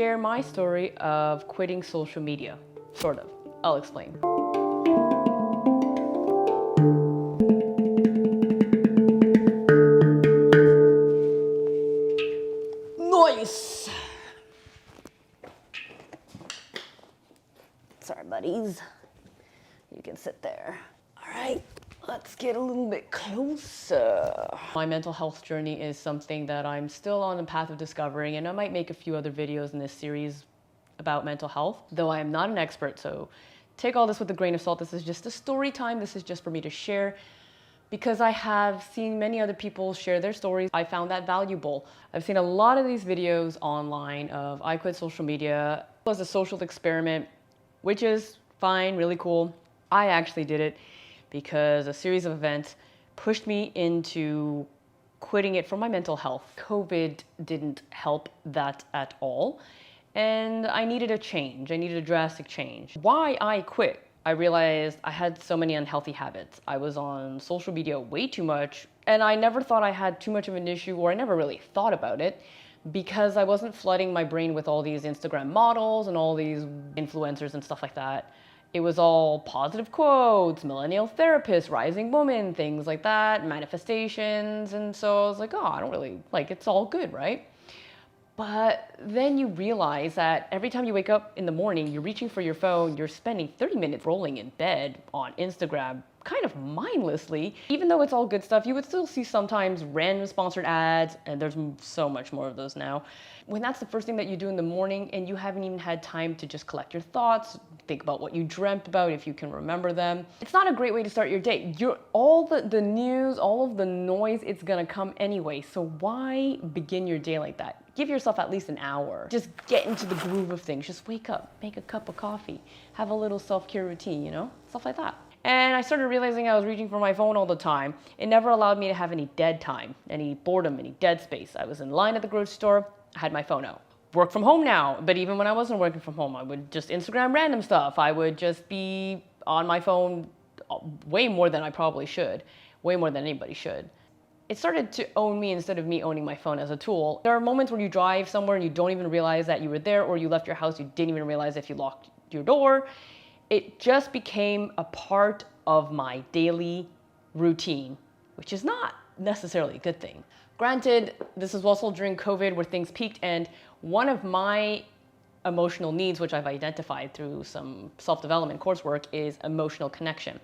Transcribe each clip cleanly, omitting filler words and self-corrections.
share my story of quitting social media. Sort of. I'll explain. Nice! Sorry, buddies. You can sit there. All right, let's get a little bit closer. My mental health journey is something that I'm still on the path of discovering, and I might make a few other videos in this series about mental health, though I am not an expert, so take all this with a grain of salt. This is just a story time. This is just for me to share because I have seen many other people share their stories. I found that valuable. I've seen a lot of these videos online of I quit social media. It was a social experiment, which is fine, really cool. I actually did it because a series of events pushed me into quitting it for my mental health. COVID didn't help that at all. And I needed a change. I needed a drastic change. Why I quit? I realized I had so many unhealthy habits. I was on social media way too much, and I never thought I had too much of an issue, or I never really thought about it because I wasn't flooding my brain with all these Instagram models and all these influencers and stuff like that. It was all positive quotes, millennial therapists, rising woman, things like that, manifestations. And so I was like, oh, I don't really, it's all good, right? But then you realize that every time you wake up in the morning, you're reaching for your phone, you're spending 30 minutes rolling in bed on Instagram, kind of mindlessly. Even though it's all good stuff, you would still see sometimes random sponsored ads, and there's so much more of those now. When that's the first thing that you do in the morning and you haven't even had time to just collect your thoughts, think about what you dreamt about, if you can remember them, it's not a great way to start your day. All the news, all of the noise, it's gonna come anyway. So why begin your day like that? Give yourself at least an hour. Just get into the groove of things. Just wake up, make a cup of coffee, have a little self-care routine, stuff like that. And I started realizing I was reaching for my phone all the time. It never allowed me to have any dead time, any boredom, any dead space. I was in line at the grocery store, I had my phone out. Work from home now, but even when I wasn't working from home, I would just Instagram random stuff. I would just be on my phone way more than I probably should, way more than anybody should. It started to own me instead of me owning my phone as a tool. There are moments where you drive somewhere and you don't even realize that you were there, or you left your house, you didn't even realize if you locked your door. It just became a part of my daily routine, which is not necessarily a good thing. Granted, this is also during COVID where things peaked, and one of my emotional needs, which I've identified through some self-development coursework, is emotional connection.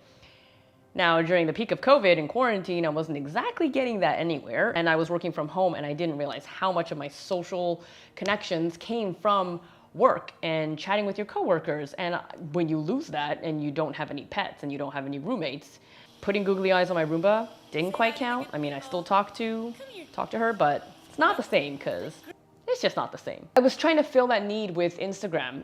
Now, during the peak of COVID and quarantine, I wasn't exactly getting that anywhere, and I was working from home, and I didn't realize how much of my social connections came from work and chatting with your coworkers. And when you lose that and you don't have any pets and you don't have any roommates, putting googly eyes on my Roomba didn't quite count. I mean, I still talk to her, but it's not the same because it's just not the same. I was trying to fill that need with Instagram,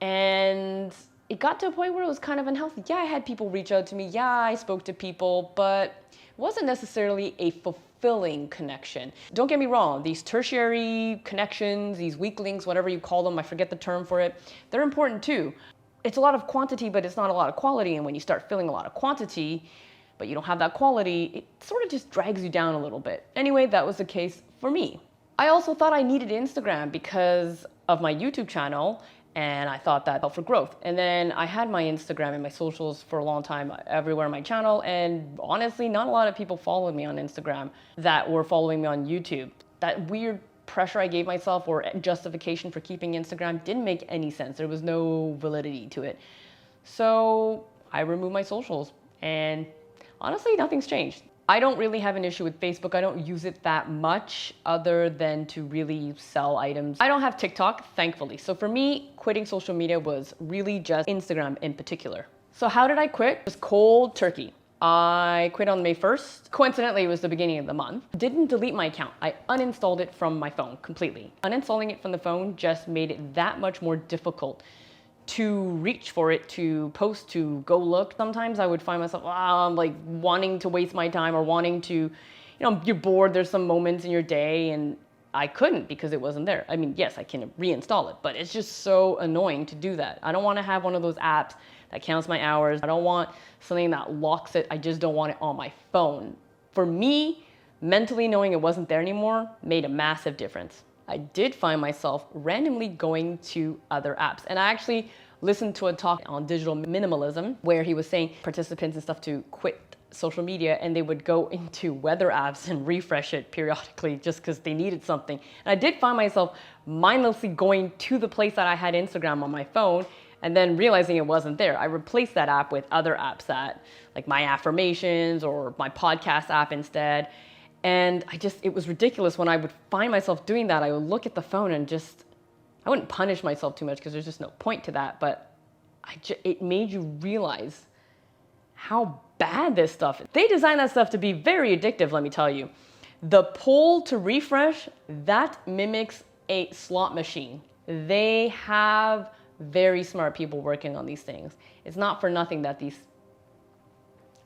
and it got to a point where it was kind of unhealthy. Yeah, I had people reach out to me. Yeah, I spoke to people, but it wasn't necessarily a fulfilling connection. Don't get me wrong, these tertiary connections, these weak links, whatever you call them, I forget the term for it, they're important too. It's a lot of quantity, but it's not a lot of quality. And when you start filling a lot of quantity, but you don't have that quality, it sort of just drags you down a little bit. Anyway, that was the case for me. I also thought I needed Instagram because of my YouTube channel, and I thought that helped for growth. And then I had my Instagram and my socials for a long time everywhere on my channel, and honestly, not a lot of people followed me on Instagram that were following me on YouTube. That weird pressure I gave myself or justification for keeping Instagram didn't make any sense. There was no validity to it. So I removed my socials, and honestly, nothing's changed. I don't really have an issue with Facebook. I don't use it that much other than to really sell items. I don't have TikTok, thankfully. So for me, quitting social media was really just Instagram in particular. So how did I quit? It was cold turkey. I quit on May 1st. Coincidentally, it was the beginning of the month. Didn't delete my account. I uninstalled it from my phone completely. Uninstalling it from the phone just made it that much more difficult to reach for it, to post, to go look. Sometimes I would find myself wanting to waste my time or wanting to, you're bored. There's some moments in your day and I couldn't because it wasn't there. I mean, yes, I can reinstall it, but it's just so annoying to do that. I don't want to have one of those apps that counts my hours. I don't want something that locks it. I just don't want it on my phone. For me, mentally knowing it wasn't there anymore made a massive difference. I did find myself randomly going to other apps. And I actually listened to a talk on digital minimalism where he was saying participants and stuff to quit social media and they would go into weather apps and refresh it periodically just because they needed something. And I did find myself mindlessly going to the place that I had Instagram on my phone and then realizing it wasn't there. I replaced that app with other apps that, like my affirmations or my podcast app instead. And it was ridiculous when I would find myself doing that. I would look at the phone and I wouldn't punish myself too much because there's just no point to that, but it made you realize how bad this stuff is. They designed that stuff to be very addictive, let me tell you. The pull to refresh, that mimics a slot machine. They have very smart people working on these things. It's not for nothing that these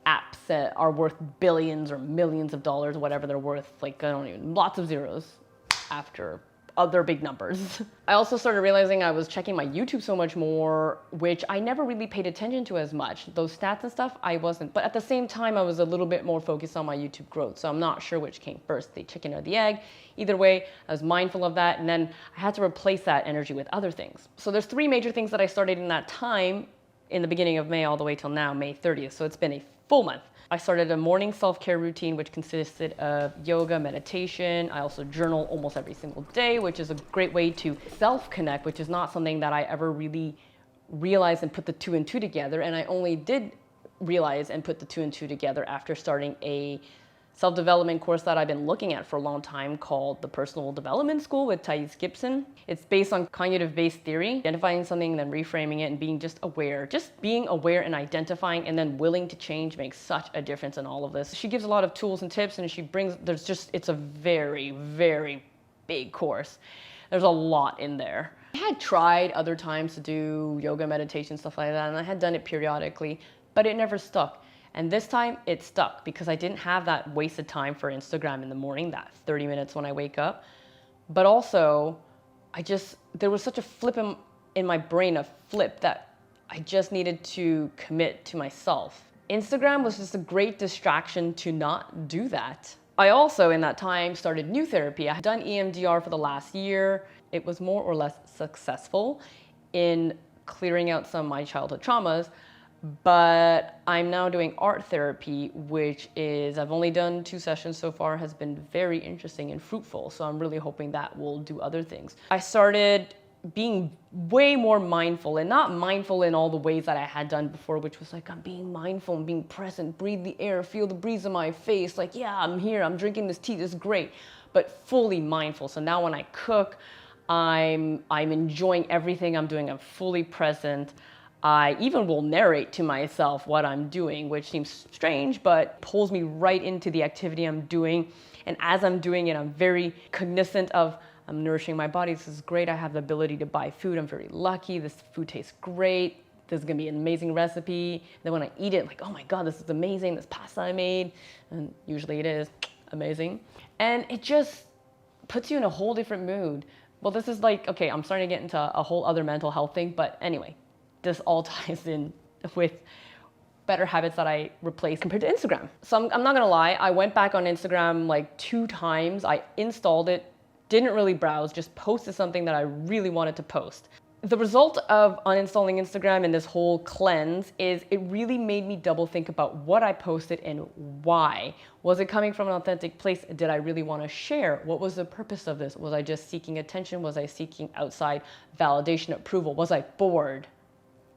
apps are worth billions or millions of dollars, whatever they're worth, like I don't even, lots of zeros after other big numbers. I also started realizing I was checking my YouTube so much more, which I never really paid attention to as much. Those stats and stuff, I wasn't. But at the same time, I was a little bit more focused on my YouTube growth. So I'm not sure which came first, the chicken or the egg. Either way, I was mindful of that. And then I had to replace that energy with other things. So there's 3 major things that I started in that time in the beginning of May all the way till now, May 30th. So it's been a full month. I started a morning self-care routine, which consisted of yoga, meditation. I also journal almost every single day, which is a great way to self-connect, which is not something that I ever really realized and put the 2 and 2 together. And I only did realize and put the 2 and 2 together after starting a self-development course that I've been looking at for a long time called the Personal Development School with Thais Gibson. It's based on cognitive-based theory, identifying something, then reframing it and being just aware. Just being aware and identifying and then willing to change makes such a difference in all of this. She gives a lot of tools and tips and it's a very, very big course. There's a lot in there. I had tried other times to do yoga, meditation, stuff like that, and I had done it periodically, but it never stuck. And this time it stuck because I didn't have that wasted time for Instagram in the morning, that 30 minutes when I wake up. But also, there was such a flip in my brain, a flip that I just needed to commit to myself. Instagram was just a great distraction to not do that. I also, in that time, started new therapy. I had done EMDR for the last year. It was more or less successful in clearing out some of my childhood traumas. But I'm now doing art therapy, which is, I've only done 2 sessions so far, has been very interesting and fruitful. So I'm really hoping that will do other things. I started being way more mindful, and not mindful in all the ways that I had done before, which was like, I'm being mindful and being present, breathe the air, feel the breeze on my face. Like, yeah, I'm here, I'm drinking this tea, this is great, but fully mindful. So now when I cook, I'm enjoying everything I'm doing. I'm fully present. I even will narrate to myself what I'm doing, which seems strange, but pulls me right into the activity I'm doing. And as I'm doing it, I'm very cognizant of, I'm nourishing my body. This is great. I have the ability to buy food. I'm very lucky. This food tastes great. This is gonna be an amazing recipe. Then when I eat it, like, oh my God, this is amazing. This pasta I made. And usually it is amazing. And it just puts you in a whole different mood. Well, this is like, okay, I'm starting to get into a whole other mental health thing, but anyway. This all ties in with better habits that I replaced compared to Instagram. So I'm not gonna lie, I went back on Instagram like 2 times. I installed it, didn't really browse, just posted something that I really wanted to post. The result of uninstalling Instagram and this whole cleanse is it really made me double think about what I posted and why. Was it coming from an authentic place? Did I really want to share? What was the purpose of this? Was I just seeking attention? Was I seeking outside validation, approval? Was I bored?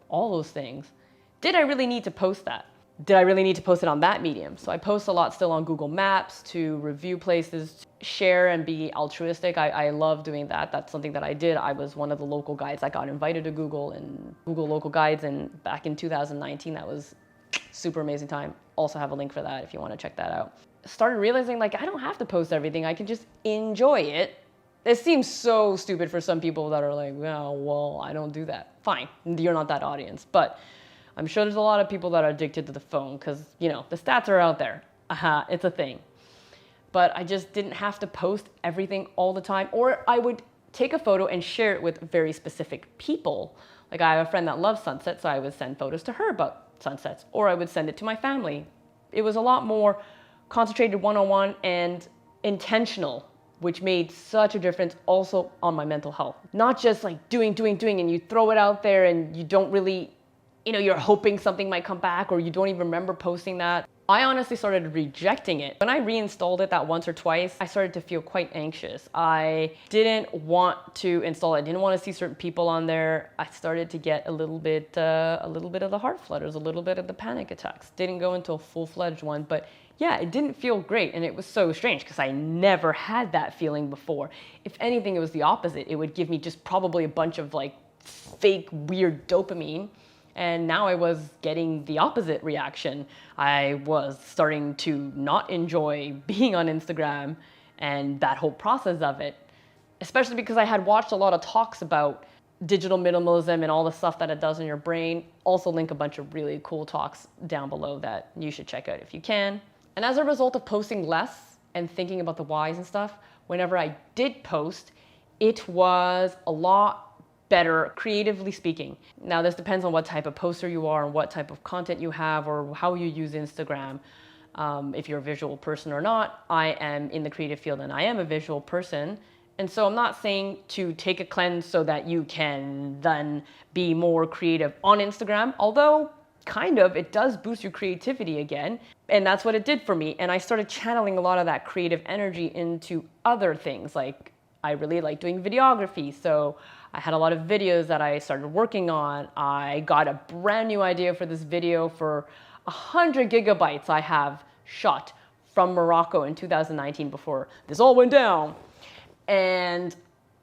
All those things. Did I really need to post that? Did I really need to post it on that medium? So I post a lot still on Google Maps to review places, share and be altruistic. I love doing that. That's something that I did. I was one of the local guides that got invited to Google and Google local guides, and back in 2019, that was super amazing time. Also have a link for that if you want to check that out. Started realizing like I don't have to post everything. I can just enjoy it. It seems so stupid for some people that are like, well, I don't do that. Fine, you're not that audience. But I'm sure there's a lot of people that are addicted to the phone because, you know, the stats are out there. It's a thing. But I just didn't have to post everything all the time. Or I would take a photo and share it with very specific people. Like I have a friend that loves sunsets, so I would send photos to her about sunsets. Or I would send it to my family. It was a lot more concentrated one-on-one and intentional which made such a difference also on my mental health. Not just like doing, and you throw it out there and you don't really, you're hoping something might come back or you don't even remember posting that. I honestly started rejecting it. When I reinstalled it that once or twice, I started to feel quite anxious. I didn't want to install it. I didn't want to see certain people on there. I started to get a little bit of the heart flutters, a little bit of the panic attacks. Didn't go into a full-fledged one, but yeah, it didn't feel great. And it was so strange because I never had that feeling before. If anything, it was the opposite. It would give me just probably a bunch of like fake, weird dopamine. And now I was getting the opposite reaction. I was starting to not enjoy being on Instagram and that whole process of it, especially because I had watched a lot of talks about digital minimalism and all the stuff that it does in your brain. Also link a bunch of really cool talks down below that you should check out if you can. And as a result of posting less and thinking about the whys and stuff, whenever I did post, it was a lot better, creatively speaking. Now, this depends on what type of poster you are and what type of content you have or how you use Instagram. If you're a visual person or not, I am in the creative field and I am a visual person. And so I'm not saying to take a cleanse so that you can then be more creative on Instagram, although kind of, it does boost your creativity again. And that's what it did for me. And I started channeling a lot of that creative energy into other things. Like I really like doing videography. So I had a lot of videos that I started working on. I got a brand new idea for this video for 100 gigabytes I have shot from Morocco in 2019 before this all went down. And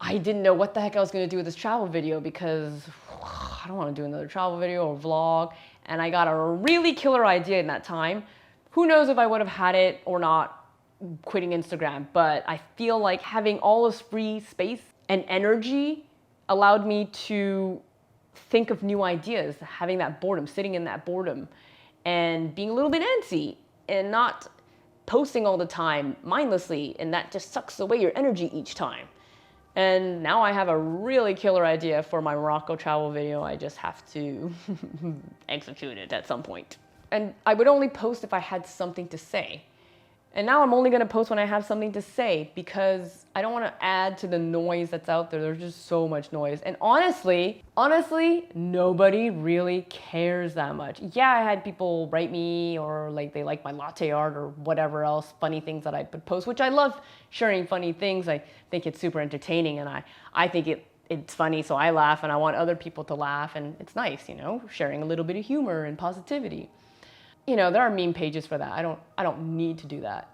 I didn't know what the heck I was going to do with this travel video because I don't want to do another travel video or vlog. And I got a really killer idea in that time. Who knows if I would have had it or not quitting Instagram, but I feel like having all this free space and energy allowed me to think of new ideas, having that boredom, sitting in that boredom and being a little bit antsy and not posting all the time mindlessly, and that just sucks away your energy each time. And now I have a really killer idea for my Morocco travel video. I just have to execute it at some point. And I would only post if I had something to say. And now I'm only going to post when I have something to say because I don't want to add to the noise that's out there. There's just so much noise. And honestly, nobody really cares that much. Yeah, I had people write me or like they like my latte art or whatever else, funny things that I would post, which I love sharing funny things. I think it's super entertaining and I think it's funny, so I laugh and I want other people to laugh and it's nice, sharing a little bit of humor and positivity. There are meme pages for that. I don't need to do that.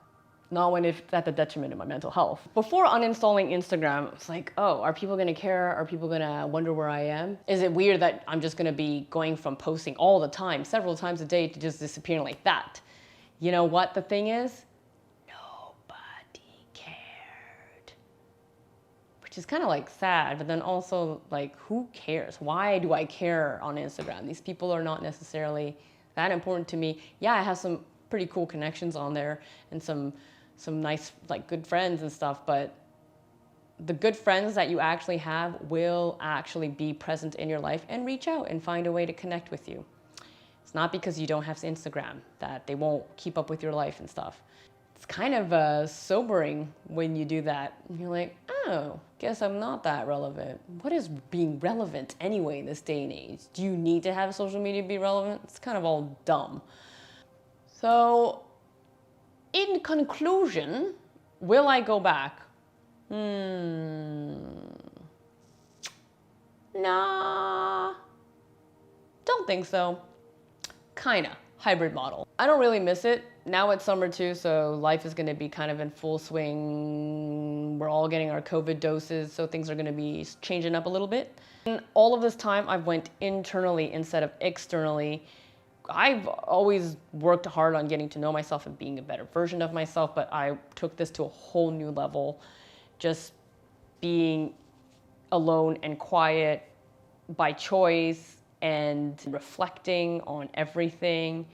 Not when it's at the detriment of my mental health. Before uninstalling Instagram, it's like, oh, are people gonna care? Are people gonna wonder where I am? Is it weird that I'm just gonna be going from posting all the time, several times a day, to just disappearing like that? You know what the thing is? Nobody cared. Which is kind of like sad, but then also like, who cares? Why do I care on Instagram? These people are not necessarily that important to me. Yeah, I have some pretty cool connections on there and some nice, like, good friends and stuff, but the good friends that you actually have will actually be present in your life and reach out and find a way to connect with you. It's not because you don't have Instagram that they won't keep up with your life and stuff. It's kind of sobering when you do that. You're like, oh, guess I'm not that relevant. What is being relevant anyway in this day and age? Do you need to have social media to be relevant? It's kind of all dumb. So, in conclusion, will I go back? Nah, don't think so. Kinda, hybrid model. I don't really miss it. Now it's summer too, so life is gonna be kind of in full swing. We're all getting our COVID doses, so things are gonna be changing up a little bit. And all of this time, I've went internally instead of externally. I've always worked hard on getting to know myself and being a better version of myself, but I took this to a whole new level. Just being alone and quiet by choice and reflecting on everything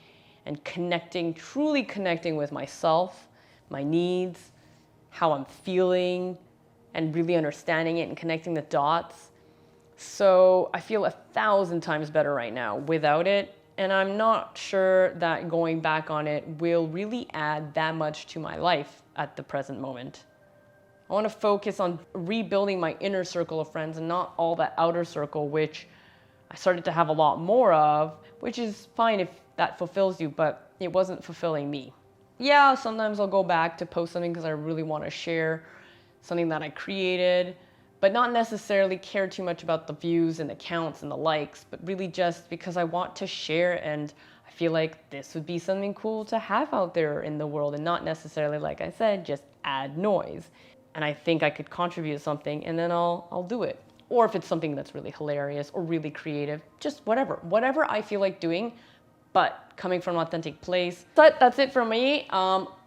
and connecting, truly connecting with myself, my needs, how I'm feeling, and really understanding it and connecting the dots. So I feel 1,000 times better right now without it. And I'm not sure that going back on it will really add that much to my life at the present moment. I want to focus on rebuilding my inner circle of friends and not all that outer circle, which I started to have a lot more of, which is fine if that fulfills you, but it wasn't fulfilling me. Yeah, sometimes I'll go back to post something because I really want to share something that I created, but not necessarily care too much about the views and the counts and the likes, but really just because I want to share, and I feel like this would be something cool to have out there in the world and not necessarily, like I said, just add noise. And I think I could contribute something, and then I'll do it. Or if it's something that's really hilarious or really creative, just whatever I feel like doing, but coming from an authentic place. But that's it from me.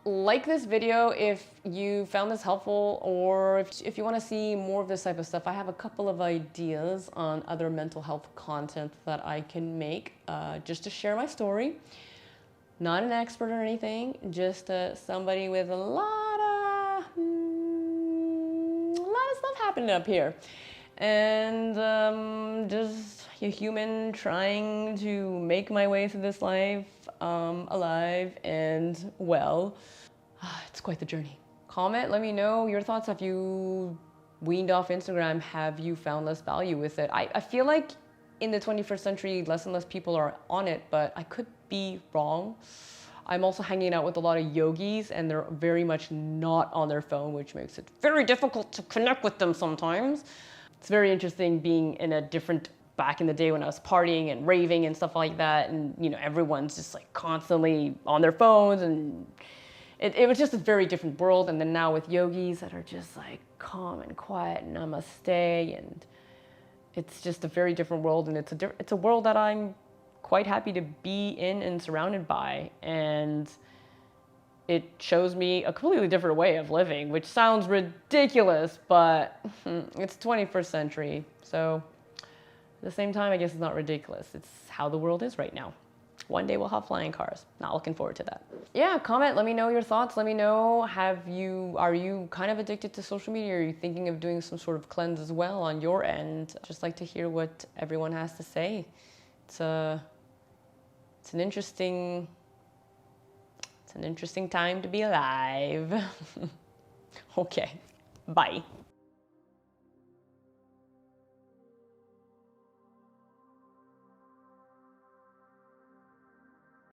Like this video if you found this helpful, or if you want to see more of this type of stuff. I have a couple of ideas on other mental health content that I can make just to share my story. Not an expert or anything, just somebody with a lot of stuff happening up here. And just a human trying to make my way through this life alive and well. It's quite the journey. Comment, let me know your thoughts. Have you weaned off Instagram? Have you found less value with it? I feel like in the 21st century, less and less people are on it, but I could be wrong. I'm also hanging out with a lot of yogis, and they're very much not on their phone, which makes it very difficult to connect with them sometimes. It's very interesting being in a different, back in the day when I was partying and raving and stuff like that, and you know, everyone's just like constantly on their phones, and it was just a very different world. And then now with yogis that are just like calm and quiet and namaste, and it's just a very different world, and it's a world that I'm quite happy to be in and surrounded by, and it shows me a completely different way of living, which sounds ridiculous, but it's 21st century, so at the same time, I guess it's not ridiculous. It's how the world is right now. One day we'll have flying cars. Not looking forward to that. Yeah, comment, let me know your thoughts. Let me know, are you kind of addicted to social media? Are you thinking of doing some sort of cleanse as well on your end? Just like to hear what everyone has to say. It's an interesting time to be alive. Okay, bye.